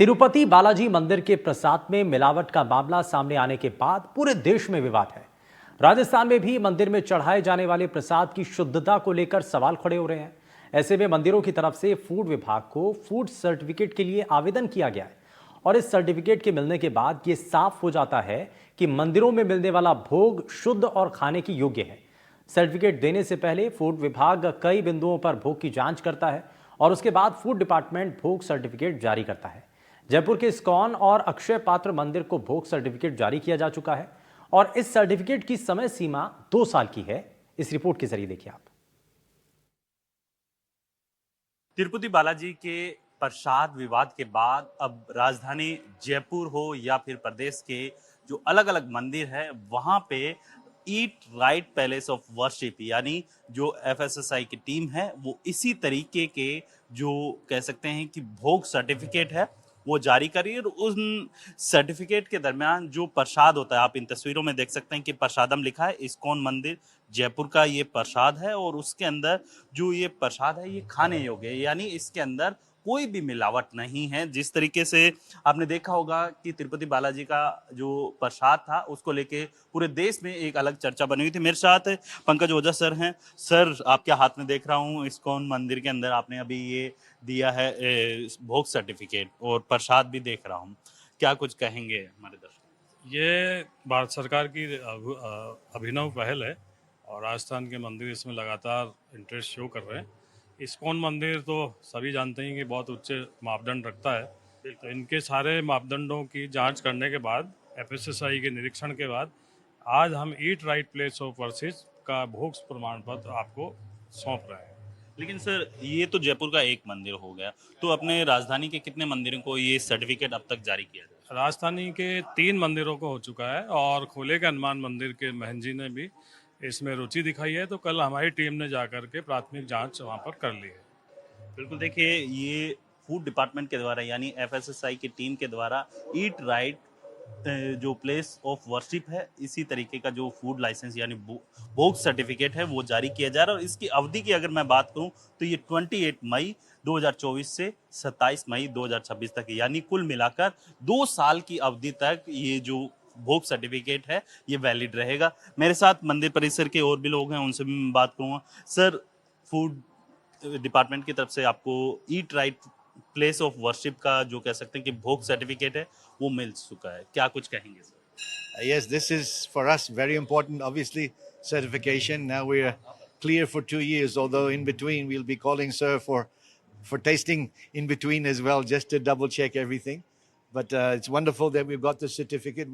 तिरुपति बालाजी मंदिर के प्रसाद में मिलावट का मामला सामने आने के बाद पूरे देश में विवाद है। राजस्थान में भी मंदिर में चढ़ाए जाने वाले प्रसाद की शुद्धता को लेकर सवाल खड़े हो रहे हैं। ऐसे में मंदिरों की तरफ से फूड विभाग को फूड सर्टिफिकेट के लिए आवेदन किया गया है और इस सर्टिफिकेट के मिलने के बाद ये साफ हो जाता है कि मंदिरों में मिलने वाला भोग शुद्ध और खाने की योग्य है। सर्टिफिकेट देने से पहले फूड विभाग कई बिंदुओं पर भोग की जांच करता है और उसके बाद फूड डिपार्टमेंट भोग सर्टिफिकेट जारी करता है। जयपुर के इस्कॉन और अक्षय पात्र मंदिर को भोग सर्टिफिकेट जारी किया जा चुका है और इस सर्टिफिकेट की समय सीमा 2 साल की है। इस रिपोर्ट के जरिए देखिए आप। तिरुपति बालाजी के प्रसाद विवाद के बाद अब राजधानी जयपुर हो या फिर प्रदेश के जो अलग अलग मंदिर है वहां पे eat right palace of worship यानी जो एफएसएसआई की टीम है वो इसी तरीके के जो कह सकते हैं कि भोग सर्टिफिकेट है वो जारी करी। और उन सर्टिफिकेट के दरमियान जो प्रसाद होता है, आप इन तस्वीरों में देख सकते हैं कि प्रसादम लिखा है। इस्कॉन मंदिर जयपुर का ये प्रसाद है और उसके अंदर जो ये प्रसाद है ये खाने योग्य है, यानी इसके अंदर कोई भी मिलावट नहीं है। जिस तरीके से आपने देखा होगा कि तिरुपति बालाजी का जो प्रसाद था उसको लेके पूरे देश में एक अलग चर्चा बनी हुई थी। मेरे साथ पंकज ओझा सर हैं। सर, आपके हाथ में देख रहा हूँ इस्कॉन मंदिर के अंदर आपने अभी ये दिया है भोग सर्टिफिकेट और प्रसाद भी देख रहा हूँ, क्या कुछ कहेंगे हमारे दर्शक? ये भारत सरकार की अभिनव पहल है और राजस्थान के मंदिर इसमें लगातार इंटरेस्ट शो कर रहे हैं। इस्कॉन मंदिर तो सभी जानते हैं कि बहुत उच्च मापदंड रखता है, तो इनके सारे मापदंडों की जांच करने के बाद एफएसएसआई के निरीक्षण के बाद आज हम eat right place of worship का भोग प्रमाण पत्र आपको सौंप रहे हैं। लेकिन सर, ये तो जयपुर का एक मंदिर हो गया, तो अपने राजधानी के कितने मंदिरों को ये सर्टिफिकेट अब तक जारी किया जाए? राजधानी के 3 मंदिरों को हो चुका है और खोले के हनुमान मंदिर के महंत जी ने भी इसमें रुचि दिखाई है, तो कल हमारी टीम ने जाकर के प्राथमिक जांच वहां पर कर ली है। बिल्कुल, देखिए ये फूड डिपार्टमेंट के द्वारा यानी एफएसएसआई की टीम के द्वारा ईट राइट जो प्लेस ऑफ वर्शिप है इसी तरीके का जो फूड लाइसेंस यानी भोग सर्टिफिकेट है वो जारी किया जा रहा है। और इसकी अवधि की अगर मैं बात करूं तो ये 28 मई 2024 से 27 मई 2026 तक, यानी कुल मिलाकर 2 साल की अवधि तक ये जो भोग सर्टिफिकेट है ये वैलिड रहेगा। मेरे साथ मंदिर परिसर के और भी लोग हैं, उनसे भी मैं बात करूंगा। सर, फूड डिपार्टमेंट की तरफ से आपको eat right place of worship का जो कह सकते हैं कि भोग सर्टिफिकेट है वो मिल चुका है, क्या कुछ कहेंगे sir? Yes, this is for us very important, obviously, certification. Now we're clear for 2 years, although in between we'll be calling sir for tasting in between as well, just to double check everything. But it's wonderful that we've got the certificate.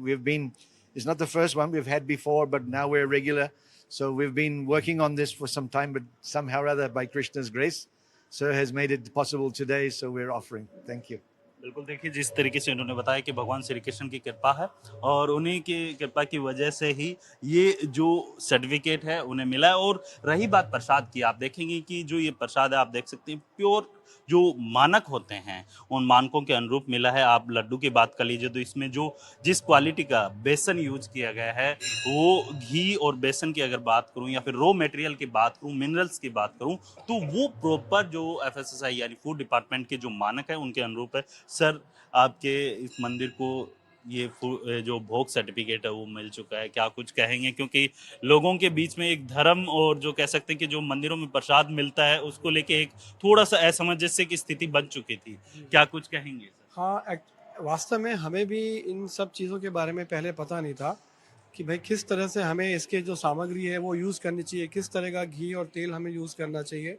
It's not the first one we've had before, but now we're regular. So we've been working on this for some time, but somehow or other, by Krishna's grace, sir has made it possible today, so we're offering. Thank you. बिल्कुल, देखिए जिस तरीके से उन्होंने बताया कि भगवान श्री कृष्ण की कृपा है और उन्हीं की कृपा की वजह से ही ये जो सर्टिफिकेट है उन्हें मिला है। और रही बात प्रसाद की, आप देखेंगे कि जो ये प्रसाद है आप देख सकते हैं प्योर जो मानक होते हैं उन मानकों के अनुरूप मिला है। आप लड्डू की बात कर लीजिए तो इसमें जो जिस क्वालिटी का बेसन यूज किया गया है वो घी और बेसन की अगर बात करूं या फिर रॉ मटेरियल की बात करूं, मिनरल्स की बात करूं, तो वो प्रॉपर जो एफएसएसआई यानी फूड डिपार्टमेंट के जो मानक है उनके अनुरूप है। सर, आपके इस मंदिर को ये जो भोग सर्टिफिकेट है वो मिल चुका है, क्या कुछ कहेंगे? क्योंकि लोगों के बीच में एक धर्म और जो कह सकते हैं कि जो मंदिरों में प्रसाद मिलता है उसको लेके एक थोड़ा सा असमंजस की स्थिति बन चुकी थी, क्या कुछ कहेंगे सर? हाँ, वास्तव में हमें भी इन सब चीज़ों के बारे में पहले पता नहीं था कि भाई किस तरह से हमें इसके जो सामग्री है वो यूज़ करनी चाहिए, किस तरह का घी और तेल हमें यूज़ करना चाहिए।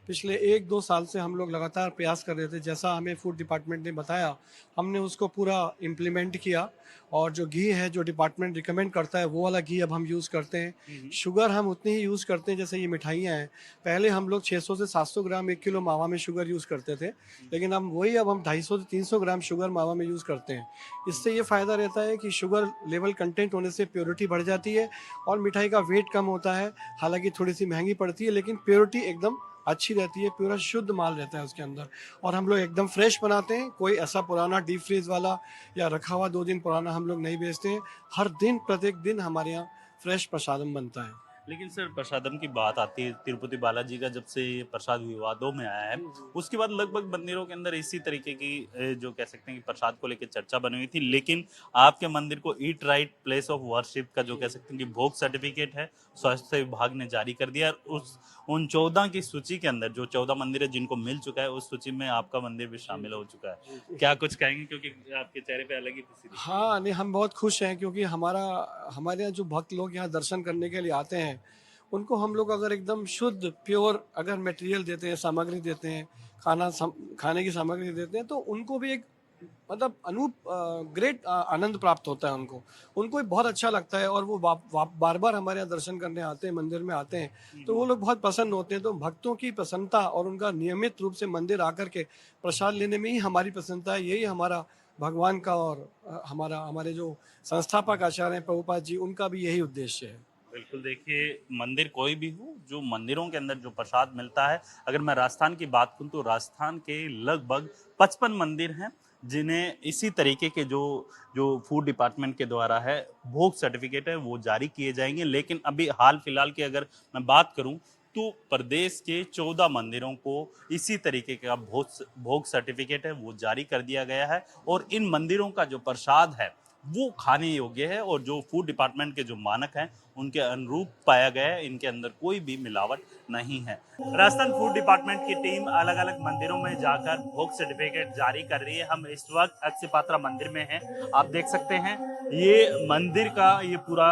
पिछले 1-2 साल से हम लोग लगातार प्रयास कर रहे थे, जैसा हमें फूड डिपार्टमेंट ने बताया हमने उसको पूरा इम्प्लीमेंट किया और जो घी है जो डिपार्टमेंट रिकमेंड करता है वो वाला घी अब हम यूज़ करते हैं। शुगर हम उतनी ही यूज़ करते हैं जैसे ये मिठाइयाँ हैं। पहले हम लोग 600 से 700 ग्राम 1 किलो मावा में शुगर यूज़ करते थे, लेकिन अब 250 से 300 ग्राम शुगर मावा में यूज़ करते हैं। इससे ये फ़ायदा रहता है कि शुगर लेवल कंटेंट होने से प्योरिटी बढ़ जाती है और मिठाई का वेट कम होता है। हालांकि थोड़ी सी महंगी पड़ती है लेकिन प्योरिटी एकदम अच्छी रहती है, पूरा शुद्ध माल रहता है उसके अंदर। और हम लोग एकदम फ्रेश बनाते हैं, कोई ऐसा पुराना डीप फ्रीज वाला या रखा हुआ 2 दिन पुराना हम लोग नहीं बेचते हैं। हर दिन प्रत्येक दिन हमारे यहाँ फ्रेश प्रसादम बनता है। लेकिन सर प्रसादम की बात आती है, तिरुपति बालाजी का जब से ये प्रसाद विवादों में आया है, उसके बाद लगभग मंदिरों के अंदर इसी तरीके की जो कह सकते हैं कि प्रसाद को लेकर चर्चा बनी हुई थी। लेकिन आपके मंदिर को eat right place of worship का जो कह सकते हैं कि भोग सर्टिफिकेट है, स्वास्थ्य विभाग ने जारी कर दिया। उस उन 14 की सूची के अंदर जो 14 मंदिर है जिनको मिल चुका है, उस सूची में आपका मंदिर भी शामिल हो चुका है। क्या कुछ कहेंगे, क्योंकि आपके चेहरे पे अलग ही खुशी दिखी। हाँ, नहीं हम बहुत खुश हैं क्योंकि हमारे यहाँ जो भक्त लोग यहाँ दर्शन करने के लिए आते हैं, उनको हम लोग अगर एकदम शुद्ध, प्योर अगर मटेरियल देते हैं, सामग्री देते हैं, खाने की सामग्री देते हैं, तो उनको भी एक मतलब ग्रेट आनंद प्राप्त होता है उनको। उनको भी बहुत अच्छा लगता है और वो बार-बार हमारे यहाँ दर्शन करने आते हैं, मंदिर में आते हैं, तो वो लोग बहुत प्रसन्न होते हैं। तो भक्तों की प्रसन्नता और उनका नियमित रूप से मंदिर आकर के प्रसाद लेने में ही हमारी प्रसन्नता है। यही हमारा भगवान का और हमारे जो संस्थापक आचार्य हैं प्रभुपाद जी, उनका भी यही उद्देश्य है। बिल्कुल, देखिए मंदिर कोई भी हो, जो मंदिरों के अंदर जो प्रसाद मिलता है, अगर मैं राजस्थान की बात करूँ तो राजस्थान के लगभग 55 मंदिर हैं जिन्हें इसी तरीके के जो जो फूड डिपार्टमेंट के द्वारा है भोग सर्टिफिकेट है वो जारी किए जाएंगे। लेकिन अभी हाल फिलहाल की अगर मैं बात करूं तो प्रदेश के 14 मंदिरों को इसी तरीके का भोग सर्टिफिकेट है वो जारी कर दिया गया है और इन मंदिरों का जो प्रसाद है वो खाने योग्य है और जो फूड डिपार्टमेंट के जो मानक हैं उनके अनुरूप पाया गया है। इनके अंदर कोई भी मिलावट नहीं है। राजस्थान फूड डिपार्टमेंट की टीम अलग अलग मंदिरों में जाकर भोग सर्टिफिकेट जारी कर रही है। हम इस वक्त अक्षयपात्रा मंदिर में हैं। आप देख सकते हैं ये मंदिर का ये पूरा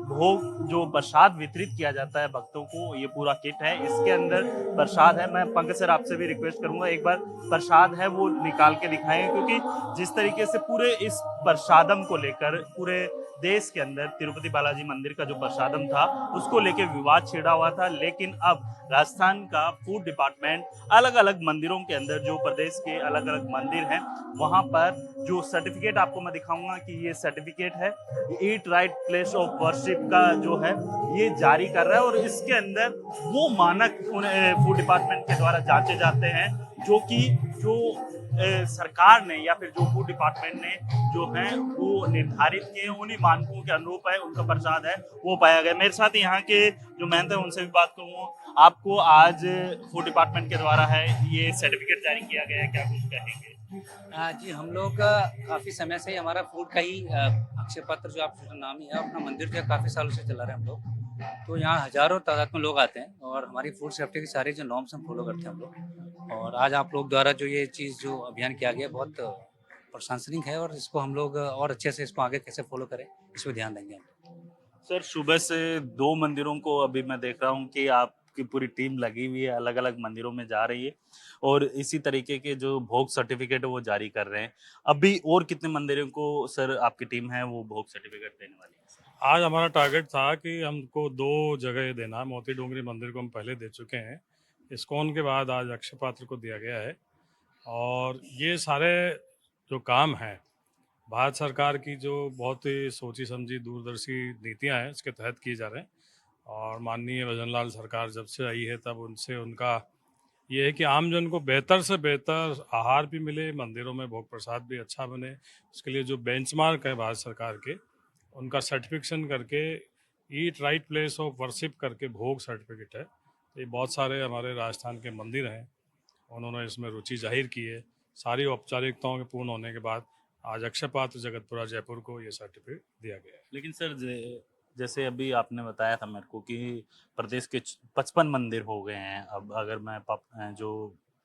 भोग जो प्रसाद वितरित किया जाता है भक्तों को, ये पूरा किट है। इसके अंदर प्रसाद है। मैं पंकज सर आपसे भी रिक्वेस्ट करूंगा एक बार प्रसाद है वो निकाल के दिखाएं, क्योंकि जिस तरीके से पूरे इस प्रसादम को लेकर पूरे देश के अंदर तिरुपति बालाजी मंदिर का जो प्रसादम था उसको लेकर विवाद छिड़ा हुआ था। लेकिन अब राजस्थान का फूड डिपार्टमेंट अलग अलग मंदिरों के अंदर जो प्रदेश के अलग अलग मंदिर हैं वहां पर जो सर्टिफिकेट आपको मैं दिखाऊंगा कि ये सर्टिफिकेट है eat right place of worship का जो है ये जारी कर रहा है और इसके अंदर वो मानक फूड डिपार्टमेंट के द्वारा जांचे जाते हैं जो कि जो सरकार ने या फिर जो फूड डिपार्टमेंट ने जो है वो निर्धारित किए उन्हीं मानकों के अनुरूप है उनका प्रसाद है वो पाया गया। मेरे साथ यहाँ के जो मेहनत है उनसे भी बात करूँगा। आपको आज फूड डिपार्टमेंट के द्वारा है ये सर्टिफिकेट जारी किया गया है, क्या कुछ कहेंगे? जी हम लोग काफ़ी समय से ही हमारा फूड का ही अक्षय पत्र जो आप नाम ही है अपना मंदिर जो है काफ़ी सालों से चला रहे हैं हम लोग। तो यहाँ हज़ारों तादाद में लोग आते हैं और हमारी फूड सेफ्टी की सारी जो नॉर्म्स हम फॉलो करते हैं हम लोग। और आज आप लोग द्वारा जो ये चीज़ जो अभियान किया गया बहुत प्रशंसनीय है और इसको हम लोग और अच्छे से इसको आगे कैसे फॉलो करें इस पर ध्यान देंगे हम। सर सुबह से 2 मंदिरों को अभी मैं देख रहा हूँ कि आपकी पूरी टीम लगी हुई है, अलग अलग मंदिरों में जा रही है और इसी तरीके के जो भोग सर्टिफिकेट है वो जारी कर रहे हैं। अभी और कितने मंदिरों को सर आपकी टीम है वो भोग सर्टिफिकेट देने वाली है? आज हमारा टारगेट था कि हमको 2 जगह देना है। मोती डोंगरी मंदिर को हम पहले दे चुके हैं, इस्कॉन के बाद आज अक्षय पात्र को दिया गया है। और ये सारे जो काम हैं भारत सरकार की जो बहुत ही सोची समझी दूरदर्शी नीतियां हैं उसके तहत किए जा रहे हैं। और माननीय भजनलाल सरकार जब से आई है तब उनसे उनका ये है कि आमजन को बेहतर से बेहतर आहार भी मिले, मंदिरों में भोग प्रसाद भी अच्छा बने। उसके लिए जो बेंचमार्क है भारत सरकार के उनका सर्टिफिकेशन करके eat right place of worship करके भोग सर्टिफिकेट है। ये बहुत सारे हमारे राजस्थान के मंदिर हैं, उन्होंने इसमें रुचि जाहिर की है। सारी औपचारिकताओं के पूर्ण होने के बाद आज अक्षय पात्र जगतपुरा जयपुर को ये सर्टिफिकेट दिया गया है। लेकिन सर जैसे अभी आपने बताया था मेरे को कि प्रदेश के 55 मंदिर हो गए हैं। अब अगर मैं जो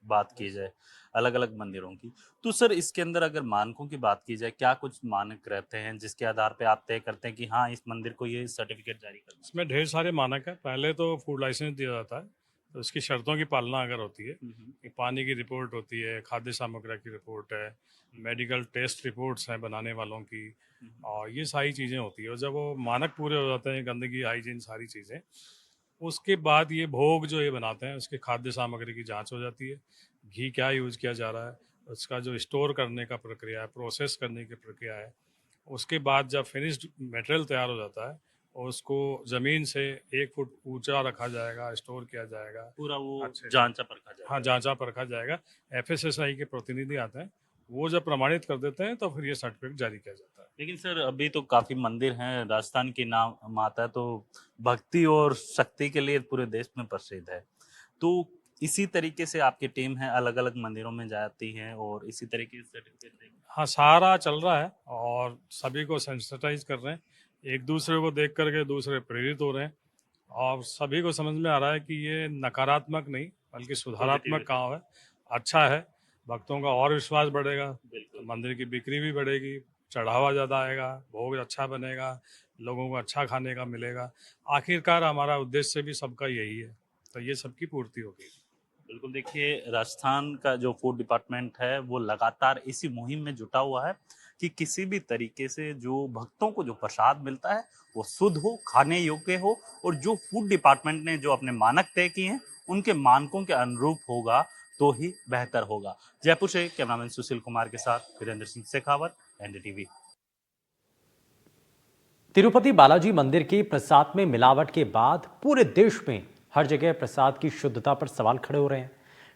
बात की जाए अलग अलग मंदिरों की, तो सर इसके अंदर अगर मानकों की बात की जाए क्या कुछ मानक रहते हैं जिसके आधार पे आप तय करते हैं कि हाँ इस मंदिर को ये सर्टिफिकेट जारी करना? इसमें ढेर सारे मानक हैं। पहले तो फूड लाइसेंस दिया जाता है, तो इसकी शर्तों की पालना अगर होती है कि पानी की रिपोर्ट होती है, खाद्य सामग्री की रिपोर्ट है, मेडिकल टेस्ट रिपोर्ट्स हैं बनाने वालों की, और ये सारी चीज़ें होती है। और जब वो मानक पूरे हो जाते हैं, गंदगी हाइजीन सारी चीज़ें, उसके बाद ये भोग जो ये बनाते हैं उसके खाद्य सामग्री की जांच हो जाती है। घी क्या यूज़ किया जा रहा है, उसका जो स्टोर करने का प्रक्रिया है, प्रोसेस करने की प्रक्रिया है, उसके बाद जब फिनिश्ड मटेरियल तैयार हो जाता है उसको ज़मीन से 1 फुट ऊंचा रखा जाएगा, स्टोर किया जाएगा। पूरा वो अच्छे से। जांचा परखा जाए? हाँ, जांचा परखा जाएगा। एफएसएसआई के प्रतिनिधि आते हैं, वो जब प्रमाणित कर देते हैं तो फिर ये सर्टिफिकेट जारी किया जाता है। लेकिन सर अभी तो काफी मंदिर हैं, राजस्थान की नाम माता तो भक्ति और शक्ति के लिए पूरे देश में प्रसिद्ध है। तो इसी तरीके से आपकी टीम है, अलग अलग मंदिरों में जाती है और इसी तरीके से सर्टिफिकेट। हाँ, सारा चल रहा है और सभी को सेंसिटाइज कर रहे हैं, एक दूसरे को देख करके दूसरे प्रेरित हो रहे हैं और सभी को समझ में आ रहा है कि ये नकारात्मक नहीं बल्कि सुधारात्मक काम है, अच्छा है। भक्तों का और विश्वास बढ़ेगा, मंदिर की बिक्री भी बढ़ेगी, चढ़ावा ज़्यादा आएगा, भोग अच्छा बनेगा, लोगों को अच्छा खाने का मिलेगा। आखिरकार हमारा उद्देश्य भी सबका यही है, तो ये सबकी पूर्ति होगी। बिल्कुल, देखिए राजस्थान का जो फूड डिपार्टमेंट है वो लगातार इसी मुहिम में जुटा हुआ है कि किसी भी तरीके से जो भक्तों को जो प्रसाद मिलता है वो शुद्ध हो, खाने योग्य हो और जो फूड डिपार्टमेंट ने जो अपने मानक तय किए हैं उनके मानकों के अनुरूप होगा तो ही बेहतर होगा। जयपुर से कैमरामैन सुशील कुमार के साथ वीरेंद्र सिंह शेखावत, एनडीटीवी। तिरुपति बालाजी मंदिर के प्रसाद में मिलावट के बाद पूरे देश में हर जगह प्रसाद की शुद्धता पर सवाल खड़े हो रहे हैं।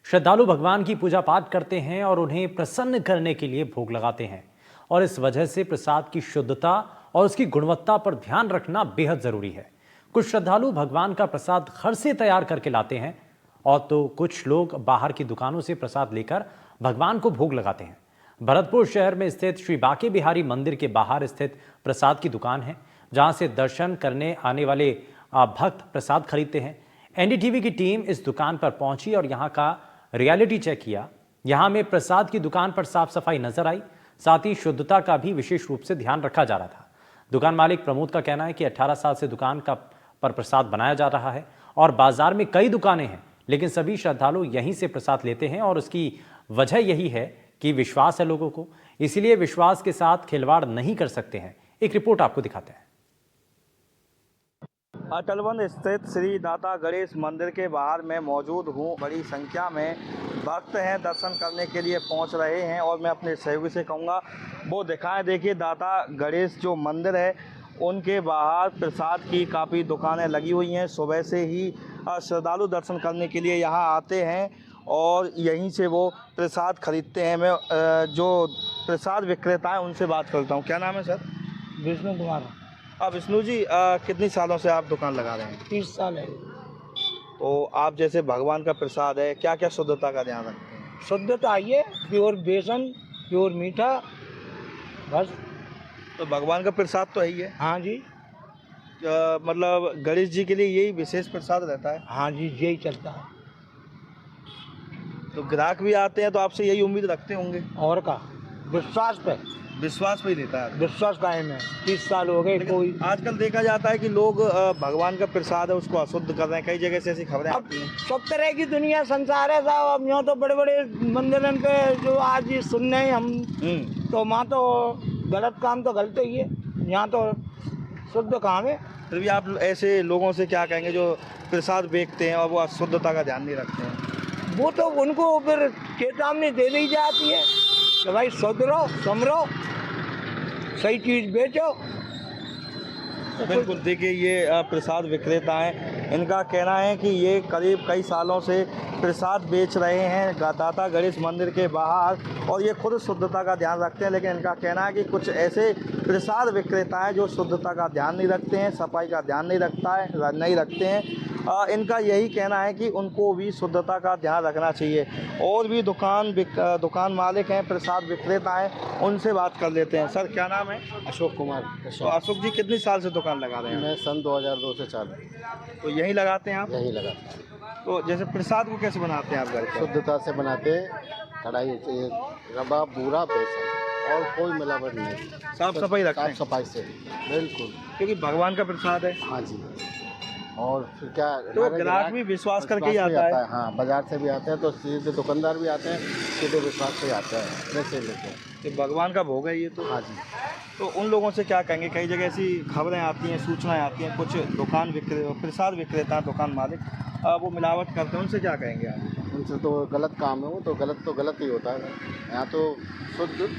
श्रद्धालु भगवान की पूजा पाठ करते हैं और उन्हें प्रसन्न करने के लिए भोग लगाते हैं और इस वजह से प्रसाद की शुद्धता और उसकी गुणवत्ता पर ध्यान रखना बेहद जरूरी है। कुछ श्रद्धालु भगवान का प्रसाद घर से तैयार करके लाते हैं और तो कुछ लोग बाहर की दुकानों से प्रसाद लेकर भगवान को भोग लगाते हैं। भरतपुर शहर में स्थित श्री बांके बिहारी मंदिर के बाहर स्थित प्रसाद की दुकान है, जहां से दर्शन करने आने वाले भक्त प्रसाद खरीदते हैं। एनडीटीवी की टीम इस दुकान पर पहुंची और यहां का रियलिटी चेक किया। यहां में प्रसाद की दुकान पर साफ सफाई नजर आई, साथ ही शुद्धता का भी विशेष रूप से ध्यान रखा जा रहा था। दुकान मालिक प्रमोद का कहना है कि 18 साल से दुकान पर प्रसाद बनाया जा रहा है और बाजार में कई दुकानें हैं, लेकिन सभी श्रद्धालु यहीं से प्रसाद लेते हैं और उसकी वजह यही है कि विश्वास है लोगों को, इसीलिए विश्वास के साथ खिलवाड़ नहीं कर सकते हैं। एक रिपोर्ट आपको दिखाते हैं। अटलबंद स्थित श्री दाता गणेश मंदिर के बाहर में मौजूद हूँ। बड़ी संख्या में भक्त हैं, दर्शन करने के लिए पहुँच रहे हैं और मैं अपने सहयोगी से कहूँगा वो दिखाएं। देखिए, दाता गणेश जो मंदिर है उनके बाहर प्रसाद की काफ़ी दुकानें लगी हुई हैं। सुबह से ही श्रद्धालु दर्शन करने के लिए यहाँ आते हैं और यहीं से वो प्रसाद खरीदते हैं। मैं जो प्रसाद विक्रेता हैं उनसे बात करता हूँ। क्या नाम है सर? विष्णु कुमार। विष्णु जी, कितनी सालों से आप दुकान लगा रहे हैं? 30 साल है। तो आप जैसे भगवान का प्रसाद है, क्या क्या शुद्धता का ध्यान रखते हैं? शुद्धता आइए, प्योर बेसन, प्योर मीठा, बस। तो भगवान का प्रसाद तो है ही है। हाँ जी। मतलब गणेश जी के लिए यही विशेष प्रसाद रहता है? हाँ जी, यही चलता है। तो ग्राहक भी आते हैं तो आपसे यही उम्मीद रखते होंगे? और का विश्वास पे, विश्वास पे ही देता है। विश्वास कायम है। 30 साल हो गए। कोई आजकल देखा जाता है कि लोग भगवान का प्रसाद है उसको अशुद्ध कर रहे हैं, कई जगह से ऐसी खबरें अब आती हैं। सब तरह की दुनिया संसार है साहब। अब यहाँ तो बड़े बड़े मंदिरों पे जो आज ये सुन रहे हैं हम, तो वहाँ तो गलत काम तो गलत ही है, यहाँ तो शुद्ध काम है। फिर भी आप ऐसे लोगों से क्या कहेंगे जो प्रसाद बेचते हैं और वो अशुद्धता का ध्यान नहीं रखते हैं? वो तो उनको फिर चेतावनी दे दी जाती है कि भाई सुधरो, समरो, सही चीज़ बेचो। बिल्कुल, देखिए ये प्रसाद विक्रेता हैं, इनका कहना है कि ये करीब कई सालों से प्रसाद बेच रहे हैं दाता गणेश मंदिर के बाहर और ये खुद शुद्धता का ध्यान रखते हैं। लेकिन इनका कहना है कि कुछ ऐसे प्रसाद विक्रेता हैं जो शुद्धता का ध्यान नहीं रखते हैं, सफाई का ध्यान नहीं रखते हैं। इनका यही कहना है कि उनको भी शुद्धता का ध्यान रखना चाहिए। और भी दुकान मालिक हैं, प्रसाद विक्रेता हैं, उनसे बात कर लेते हैं। सर, क्या नाम है? अशोक कुमार। तो अशोक जी, कितनी साल से दुकान लगा रहे हैं? मैं सन 2002 से चालू। तो यहीं लगाते हैं आप? यही लगाते हैं। तो जैसे प्रसाद को कैसे बनाते हैं आप घर पे? शुद्धता से बनाते, कढ़ाई से रवा, बूरा, बेसन और कोई मिलावट नहीं। साफ सफाई रखते हैं? साफ सफाई से, बिल्कुल, क्योंकि भगवान का प्रसाद है। हाँ जी। और फिर क्या, तो ग्राहक भी विश्वास करके ही आता है? हाँ, बाजार से भी आते हैं तो सीधे दुकानदार भी आते हैं, सीधे विश्वास से आते हैं, वैसे लेते हैं। ये भगवान का भोग है ये तो। हाँ जी। तो उन लोगों से क्या कहेंगे? कई जगह ऐसी खबरें आती हैं, सूचनाएं आती हैं, कुछ प्रसाद विक्रेता, दुकान मालिक वो मिलावट करते हैं, उनसे क्या कहेंगे आप? उनसे तो गलत काम है, वो तो गलत ही होता है। यहाँ तो शुद्ध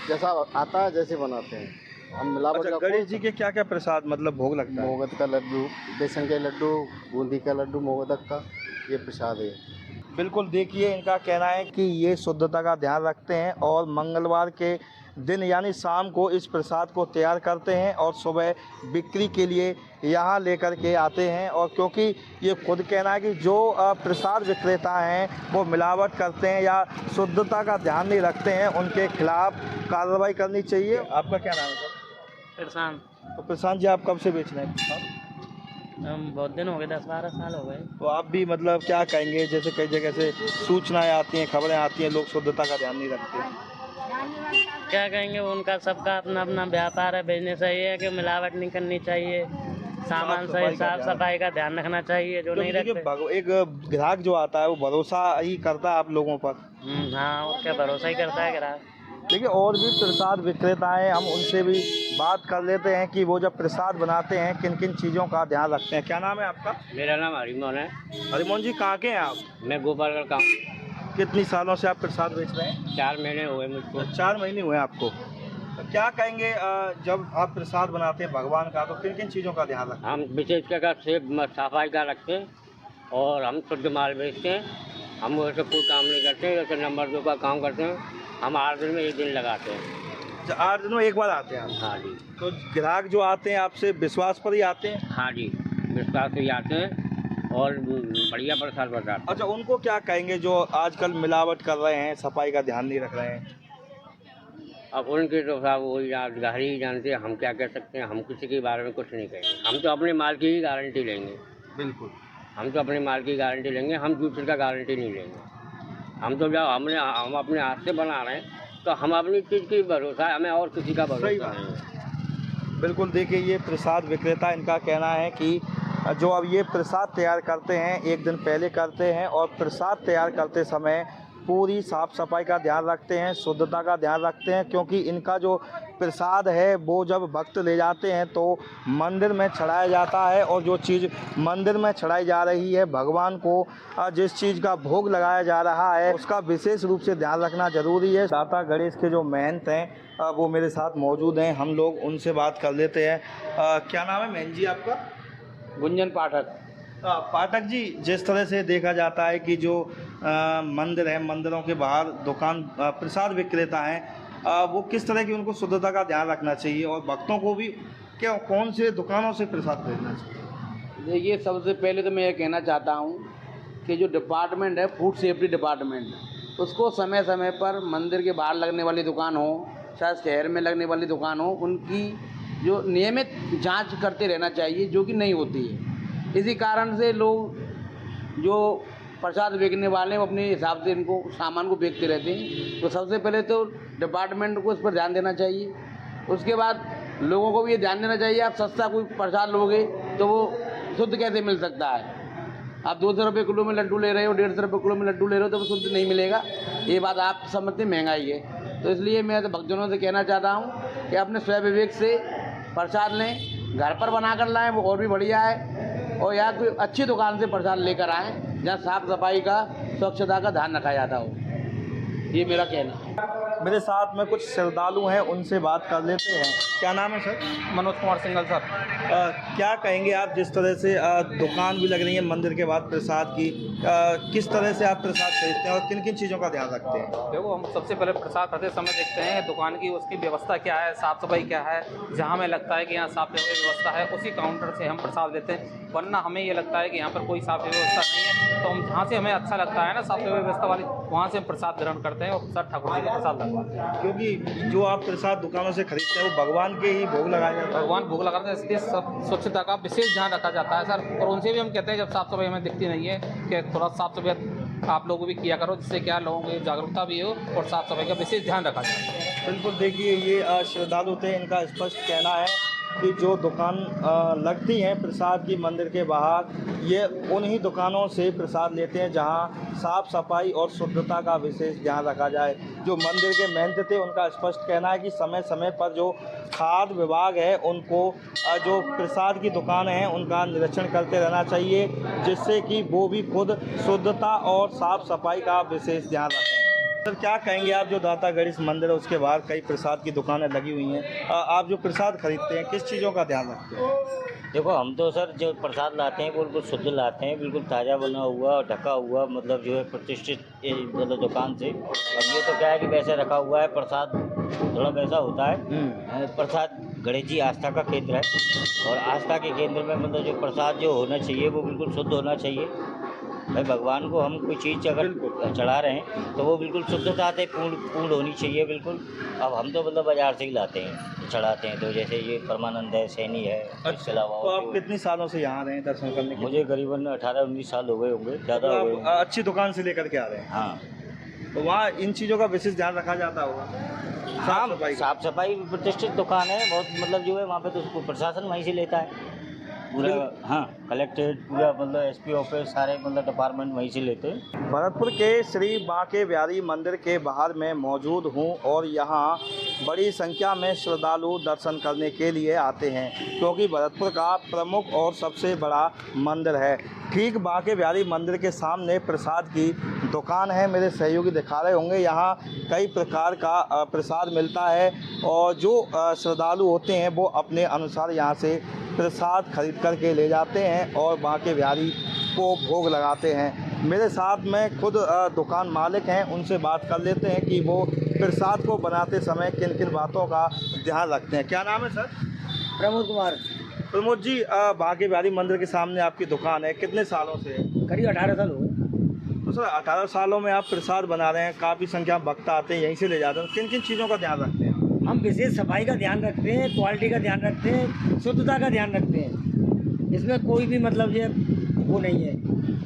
जैसा आता है जैसे बनाते हैं हम। मिलावट का गणेश जी के क्या क्या प्रसाद मतलब भोग लगता है? मोगत का लड्डू, बेसन के लड्डू, बूंदी का लड्डू, मोदक का, ये प्रसाद है। बिल्कुल, देखिए इनका कहना है कि ये शुद्धता का ध्यान रखते हैं और मंगलवार के दिन यानी शाम को इस प्रसाद को तैयार करते हैं और सुबह बिक्री के लिए यहाँ लेकर के आते हैं। और क्योंकि ये खुद कहना है कि जो प्रसाद विक्रेता हैं वो मिलावट करते हैं या शुद्धता का ध्यान नहीं रखते हैं, उनके खिलाफ कार्रवाई करनी चाहिए। आपका क्या नाम है सर? प्रशांत। तो प्रशांत जी, आप कब से बेच रहे हैं प्रसाद? हम बहुत दिन हो गए, 10-12 साल हो गए। तो आप भी मतलब क्या कहेंगे, जैसे कई जगह से सूचनाएं आती हैं, खबरें आती हैं, लोग शुद्धता का ध्यान नहीं रखते? क्या कहेंगे, उनका सबका अपना अपना व्यापार है, बिजनेस है। ये है कि मिलावट नहीं करनी चाहिए, सामान सही साफ सफाई का ध्यान रखना चाहिए। जो नहीं रखते, एक ग्राहक जो आता है वो भरोसा ही करता है आप लोगों पर। हाँ, और क्या भरोसा ही करता है ग्राहक। देखिए और भी प्रसाद विक्रेता हैं, हम उनसे भी बात कर लेते हैं कि वो जब प्रसाद बनाते हैं किन किन चीज़ों का ध्यान रखते हैं। क्या नाम है आपका? मेरा नाम हरिमोहन है। हरिमोहन जी, कहाँ के हैं आप? मैं गोपालगढ़ का हूँ। कितनी सालों से आप प्रसाद बेच रहे हैं? 4 महीने हुए मुझको। 4 महीने हुए आपको। तो क्या कहेंगे, जब आप प्रसाद बनाते हैं भगवान का तो किन किन चीज़ों का ध्यान रखते हैं? हम विशेषकर से सफाई का रखते हैं और हम शुद्ध माल बेचते हैं। हम वैसे कोई काम नहीं करते हैं, जैसे नंबर 2 का काम करते हैं। हम 8 दिन में 1 दिन लगाते हैं। 8 दिन में एक बार आते हैं आप? हाँ जी। तो ग्राहक जो आते हैं आपसे विश्वास पर ही आते हैं? हाँ जी, विश्वास से ही आते हैं और बढ़िया प्रसाद बताते हैं। अच्छा, उनको क्या कहेंगे जो आजकल मिलावट कर रहे हैं, सफाई का ध्यान नहीं रख रहे हैं? अब उनके तो साहब वही घर ही जानते हैं, हम क्या कह सकते हैं। हम किसी के बारे में कुछ नहीं कहेंगे। हम तो अपने माल की ही गारंटी लेंगे। बिल्कुल, हम तो अपने माल की गारंटी लेंगे, हम दूसरे का गारंटी नहीं लेंगे। हम तो जब हम अपने हाथ से बना रहे हैं तो हम अपनी चीज़ की भरोसा है, हमें और किसी का भरोसा नहीं है। बिल्कुल, देखिए ये प्रसाद विक्रेता, इनका कहना है कि जो अब ये प्रसाद तैयार करते हैं 1 दिन पहले करते हैं और प्रसाद तैयार करते समय पूरी साफ़ सफाई का ध्यान रखते हैं, शुद्धता का ध्यान रखते हैं। क्योंकि इनका जो प्रसाद है वो जब भक्त ले जाते हैं तो मंदिर में चढ़ाया जाता है और जो चीज़ मंदिर में चढ़ाई जा रही है, भगवान को जिस चीज़ का भोग लगाया जा रहा है उसका विशेष रूप से ध्यान रखना ज़रूरी है। दाता गणेश के जो महंत हैं वो मेरे साथ मौजूद हैं, हम लोग उनसे बात कर लेते हैं। क्या नाम है महंत जी आपका? गुंजन पाठक। पाठक जी, जिस तरह से देखा जाता है कि जो मंदिर है, मंदिरों के बाहर दुकान प्रसाद विक्रेता हैं, वो किस तरह की उनको शुद्धता का ध्यान रखना चाहिए और भक्तों को भी क्या कौन से दुकानों से प्रसाद खरीदना चाहिए? देखिए, सबसे पहले तो मैं ये कहना चाहता हूँ कि जो डिपार्टमेंट है, फूड सेफ्टी डिपार्टमेंट, उसको समय समय पर मंदिर के बाहर लगने वाली दुकान हो, चाहे शहर में लगने वाली दुकान हो, उनकी जो नियमित जांच करते रहना चाहिए, जो कि नहीं होती है। इसी कारण से लोग जो प्रसाद बेचने वाले हैं वो अपने हिसाब से इनको सामान को बेचते रहते हैं। तो सबसे पहले तो डिपार्टमेंट को इस पर ध्यान देना चाहिए। उसके बाद लोगों को भी ये ध्यान देना चाहिए, आप सस्ता कोई प्रसाद लोगे तो वो शुद्ध कैसे मिल सकता है। आप 200 रुपये किलो में लड्डू ले रहे हो, 150 रुपये किलो में लड्डू ले रहे हो तो वो शुद्ध नहीं मिलेगा। ये बात आप समझते, महंगाई है। तो इसलिए मैं तो भक्तजनों से कहना चाहता हूँ कि अपने स्वयं विवेक से प्रसाद लें, घर पर बना कर लाएँ, वो और भी बढ़िया है। और या कोई अच्छी दुकान से प्रसाद लेकर आएँ जहाँ साफ़ सफाई का, स्वच्छता का ध्यान रखा जाता हो। ये मेरा कहना है। मेरे साथ में कुछ श्रद्धालु हैं, उनसे बात कर लेते हैं। क्या नाम है sir? Manoj Kumar single sir. क्या कहेंगे आप, जिस तरह से दुकान भी लग रही है मंदिर के बाद प्रसाद की, किस तरह से आप प्रसाद खरीदते हैं और किन किन चीज़ों का ध्यान रखते हैं? देखो, हम सबसे पहले प्रसाद खाते समय देखते हैं दुकान की उसकी व्यवस्था क्या है, साफ़ सफाई क्या है। जहाँ हमें लगता है कि यहाँ साफ़ सफाई व्यवस्था है उसी काउंटर से हम प्रसाद लेते हैं, वरना हमें ये लगता है कि यहाँ पर कोई साफ़ व्यवस्था नहीं है तो हम जहाँ से हमें अच्छा लगता है ना साफ़ सफाई व्यवस्था वाली, वहाँ से हम प्रसाद ग्रहण करते हैं और प्रसाद ठाकुर जी का प्रसाद लगवाते हैं। क्योंकि जो आप प्रसाद दुकानों से खरीदते हैं वो भगवान के ही भोग लगाया जाता है। भगवान भोग लगाते हैं, इसलिए स्वच्छता का विशेष ध्यान रखा जाता है सर। और उनसे भी हम कहते हैं जब साफ़ सफाई हमें दिखती नहीं है कि थोड़ा साफ़ सफाई आप लोग भी किया करो, जिससे क्या लोगों की जागरूकता भी हो और साफ़ सफाई का विशेष ध्यान रखा जाए। बिल्कुल, देखिए ये श्रद्धालु थे, इनका स्पष्ट कहना है कि जो दुकान लगती हैं प्रसाद की मंदिर के बाहर, ये उन्हीं दुकानों से प्रसाद लेते हैं जहां साफ़ सफाई और शुद्धता का विशेष ध्यान रखा जाए। जो मंदिर के महंत थे उनका स्पष्ट कहना है कि समय समय पर जो खाद्य विभाग है उनको जो प्रसाद की दुकान है उनका निरीक्षण करते रहना चाहिए, जिससे कि वो भी खुद शुद्धता और साफ़ सफाई का विशेष ध्यान रखें। सर, क्या कहेंगे आप, जो दाता गणेश मंदिर है उसके बाहर कई प्रसाद की दुकानें लगी हुई हैं, आप जो प्रसाद खरीदते हैं किस चीज़ों का ध्यान रखते हैं? देखो हम तो सर जो प्रसाद लाते हैं वो बिल्कुल शुद्ध लाते हैं, बिल्कुल ताज़ा बना हुआ और ढका हुआ, मतलब जो है प्रतिष्ठित मतलब दुकान से। अब ये तो क्या है कि वैसे रखा हुआ है, प्रसाद थोड़ा वैसा होता है। प्रसाद गणेश जी आस्था का केंद्र है और आस्था के केंद्र में मतलब जो प्रसाद जो होना चाहिए वो बिल्कुल शुद्ध होना चाहिए। भाई भगवान को हम कोई चीज़ अगर चढ़ा रहे हैं तो वो बिल्कुल शुद्धता से पूर्ण होनी चाहिए बिल्कुल। अब हम तो मतलब बाज़ार से ही लाते हैं चढ़ाते हैं, तो जैसे ये परमानंद है, सैनी है, इसके अलावा तो आप कितनी सालों से यहाँ रहे हैं दर्शन करने के? मुझे करीबन 18-19 साल हो गए होंगे, ज़्यादा हो गए। अच्छी दुकान से लेकर के आ रहे हैं? हाँ, तो वहाँ इन चीज़ों का विशेष ध्यान रखा जाता होगा? साफ सफाई प्रतिष्ठित दुकान है बहुत, मतलब जो है वहाँ पे तो उसको प्रशासन वहीं से लेता है पूरा। हाँ, कलेक्ट्रेट पूरा मतलब एसपी ऑफिस सारे मतलब डिपार्टमेंट वहीं से लेते हैं। भरतपुर के श्री बांके बिहारी मंदिर के बाहर में मौजूद हूँ और यहाँ बड़ी संख्या में श्रद्धालु दर्शन करने के लिए आते हैं क्योंकि भरतपुर का प्रमुख और सबसे बड़ा मंदिर है। ठीक बांके बिहारी मंदिर के सामने प्रसाद की दुकान है, मेरे सहयोगी दिखा रहे होंगे। यहाँ कई प्रकार का प्रसाद मिलता है और जो श्रद्धालु होते हैं वो अपने अनुसार यहाँ से प्रसाद खरीद करके ले जाते हैं और बांके बिहारी को भोग लगाते हैं। मेरे साथ में खुद दुकान मालिक हैं, उनसे बात कर लेते हैं कि वो प्रसाद को बनाते समय किन किन बातों का ध्यान रखते हैं। क्या नाम है सर? प्रमोद कुमार। प्रमोद जी, बांके बिहारी मंदिर के सामने आपकी दुकान है, कितने सालों से? करीब 18 साल हो गए। तो सर 18 सालों में आप प्रसाद बना रहे हैं, काफ़ी संख्या में भक्त आते हैं, यहीं से ले जाते हैं, किन किन चीज़ों का ध्यान रखते हैं? हम विशेष सफाई का ध्यान रखते हैं, क्वालिटी का ध्यान रखते हैं, शुद्धता का ध्यान रखते हैं। इसमें कोई भी मतलब ये वो नहीं है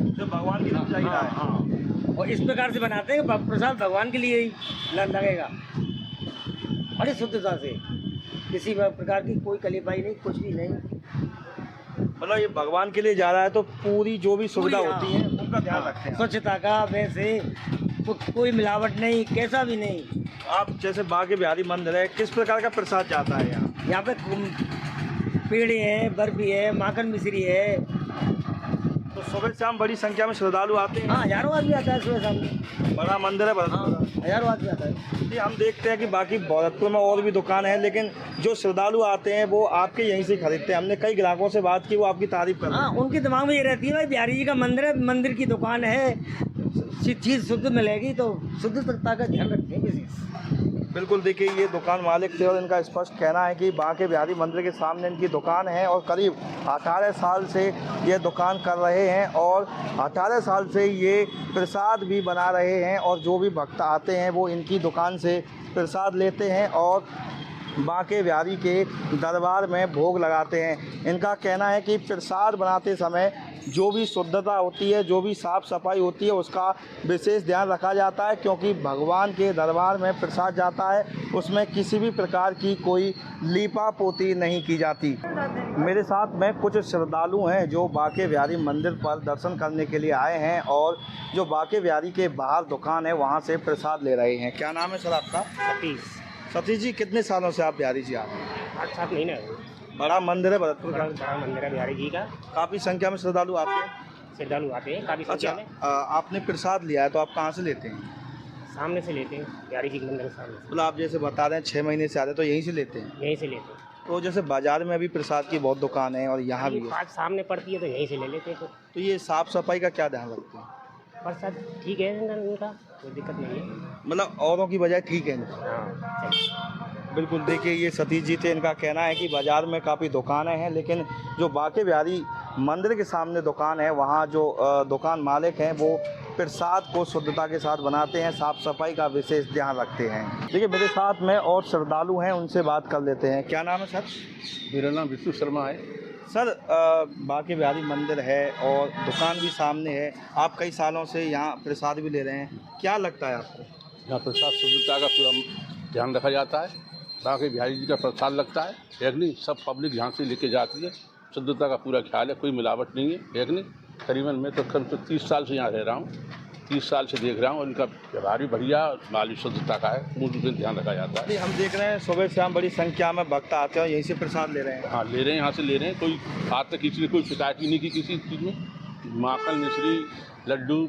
जो भगवान की तरफ चाहिए। हाँ, और इस प्रकार से बनाते हैं प्रसाद भगवान के लिए ही लगेगा, बड़ी शुद्धता से, किसी प्रकार की कोई कलीबाई नहीं, कुछ भी नहीं। मतलब ये भगवान के लिए जा रहा है तो पूरी जो भी सुविधा होती है उनका ध्यान रखते हैं। स्वच्छता का वैसे कोई मिलावट नहीं, कैसा भी नहीं। आप जैसे बांके बिहारी मंदिर है, किस प्रकार का प्रसाद जाता है यहाँ? यहाँ पे पेड़े हैं, बर्फी है, माखन मिश्री है। तो सुबह शाम बड़ी संख्या में श्रद्धालु आते हैं? हाँ, हज़ारों आदमी आता है सुबह शाम। बड़ा मंदिर है भरतपुर। हज़ारों आदमी आता है। जी, हम देखते हैं कि बाकी भरतपुर में और भी दुकान है, लेकिन जो श्रद्धालु आते हैं वो आपके यहीं से खरीदते हैं। हमने कई ग्राहकों से बात की, वो आपकी तारीफ कर रहे हैं। हाँ, उनके दिमाग में ये रहती है भाई बिहारी जी का मंदिर है, मंदिर की दुकान है, चीज़ शुद्ध मिलेगी, तो शुद्धता का ध्यान रखते हैं विशेष। बिल्कुल, देखिए ये दुकान मालिक थे और इनका स्पष्ट कहना है कि बांके बिहारी मंदिर के सामने इनकी दुकान है और करीब 18 साल से ये दुकान कर रहे हैं और 18 साल से ये प्रसाद भी बना रहे हैं और जो भी भक्त आते हैं वो इनकी दुकान से प्रसाद लेते हैं और बांके बिहारी के दरबार में भोग लगाते हैं। इनका कहना है कि प्रसाद बनाते समय जो भी शुद्धता होती है, जो भी साफ़ सफाई होती है, उसका विशेष ध्यान रखा जाता है क्योंकि भगवान के दरबार में प्रसाद जाता है, उसमें किसी भी प्रकार की कोई लीपा पोती नहीं की जाती। मेरे साथ में कुछ श्रद्धालु हैं जो बांके बिहारी मंदिर पर दर्शन करने के लिए आए हैं और जो बांके बिहारी के बाहर दुकान है वहाँ से प्रसाद ले रहे हैं। क्या नाम है सर आपका? सतीश जी, कितने सालों से आप बिहारी जी आ रहे हैं? 8-7 महीने। बड़ा मंदिर है भरतपुर का? बड़ा मंदिर है बिहारी जी का। काफ़ी संख्या में श्रद्धालु आते हैं? श्रद्धालु आते हैं काफ़ी संख्या में। आपने प्रसाद लिया है तो आप कहाँ से लेते हैं? सामने से लेते हैं, बिहारी जी के मंदिर के सामने। मतलब आप जैसे बता रहे हैं 6 महीने से आ रहे हैं तो यहीं से लेते हैं? यहीं से लेते हैं। तो जैसे बाजार में अभी प्रसाद की बहुत दुकान है और यहाँ भी है, पास सामने पड़ती है तो यहीं से ले लेते हैं। तो ये साफ़ सफाई का क्या ध्यान रखते हैं? प्रसाद ठीक है इनका, कोई दिक्कत नहीं है, मतलब औरों की बजाय ठीक है? हाँ सही। बिल्कुल, देखिए ये सतीश जी थे, इनका कहना है कि बाज़ार में काफ़ी दुकानें हैं लेकिन जो बांके बिहारी मंदिर के सामने दुकान है वहाँ जो दुकान मालिक हैं वो प्रसाद को शुद्धता के साथ बनाते हैं, साफ़ सफाई का विशेष ध्यान रखते हैं। देखिए मेरे साथ में और श्रद्धालु हैं, उनसे बात कर लेते हैं। क्या नाम है सर? मेरा नाम विष्णु शर्मा है। सर, बांके बिहारी मंदिर है और दुकान भी सामने है, आप कई सालों से यहाँ प्रसाद भी ले रहे हैं, क्या लगता है आपको? यहाँ प्रसाद शुद्धता का पूरा ध्यान रखा जाता है, बांके बिहारी जी का प्रसाद लगता है, एक नहीं, सब पब्लिक यहाँ से लेके जाती है, शुद्धता का पूरा ख्याल है, कोई मिलावट नहीं है, एक नहीं। करीबन मैं तो कम से 30 साल से यहाँ रह रहा हूँ, 30 साल से देख रहा हूँ और इनका व्यवहार भी बढ़िया, माल भी शुद्धता का है, पूर्ण रूप से ध्यान रखा जाता है। हम देख रहे हैं सुबह शाम बड़ी संख्या में भक्त आते हैं और यहीं से प्रसाद ले रहे हैं। हाँ, ले रहे हैं, यहाँ से ले रहे हैं, कोई आज तक किसी ने कोई शिकायत ही नहीं की किसी चीज़ में। माखन मिश्री, लड्डू,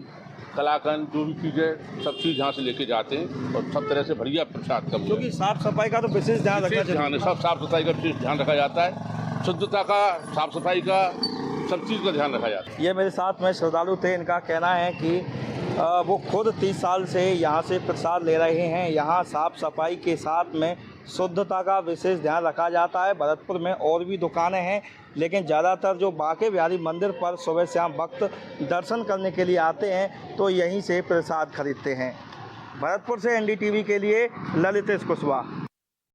कलाकंद, जो भी चीज़ें सब चीज़ यहाँ से लेके जाते हैं और सब तरह से बढ़िया प्रसाद का, क्योंकि साफ़ सफाई का तो विशेष ध्यान रखना चाहिए। सब साफ़ सफाई का विशेष ध्यान रखा जाता है शुद्धता का, साफ सफाई का, सब चीज़ का ध्यान रखा जाता है। ये मेरे साथ में श्रद्धालु थे, इनका कहना है कि वो खुद 30 साल से यहाँ से प्रसाद ले रहे हैं। यहाँ साफ सफाई के साथ में शुद्धता का विशेष ध्यान रखा जाता है। भरतपुर में और भी दुकानें हैं, लेकिन ज़्यादातर जो बांके बिहारी मंदिर पर सुबह शाम भक्त दर्शन करने के लिए आते हैं तो यहीं से प्रसाद खरीदते हैं। भरतपुर से NDTV के लिए ललितेश कुशवाहा।